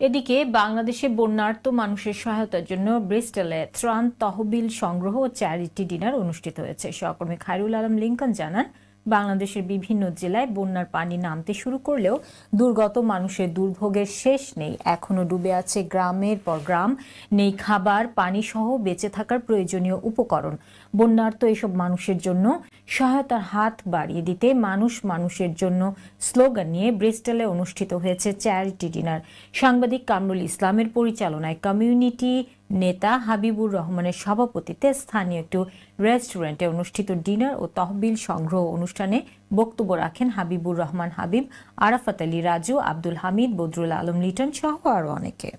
এদিকে বাংলাদেশে বন্যার্ত মানুষের সহায়তার জন্য ব্রিস্টলে ত্রাণ তহবিল সংগ্রহ ও চ্যারিটি ডিনার অনুষ্ঠিত হয়েছে। সহকর্মী খায়রুল আলম লিংকন জানান, বাংলাদেশের বিভিন্ন জেলায় বন্যার পানি নামতে শুরু করলেও দুর্গত মানুষের দুর্ভোগের শেষ নেই। এখনো ডুবে আছে গ্রামের পর গ্রাম, নেই খাবার, পানি সহ বেঁচে থাকার প্রয়োজনীয় উপকরণ। বন্যার্ত এসব মানুষের জন্য সহায়তার হাত বাড়িয়ে দিতে মানুষ মানুষের জন্য স্লোগান নিয়ে ব্রিস্টলে অনুষ্ঠিত হয়েছে চ্যারিটি ডিনার। সাংবাদিক কামরুল ইসলামের পরিচালনায় কমিউনিটি নেতা হাবিবুর রহমানের সভাপতিত্বে স্থানীয় একটি রেস্টুরেন্টে অনুষ্ঠিত ডিনার ও তহবিল সংগ্রহ অনুষ্ঠানে বক্তব্য রাখেন হাবিবুর রহমান হাবিব, আরাফাত আলী রাজু, আব্দুল হামিদ, বদরুল আলম লিটন সহ আরও অনেকে।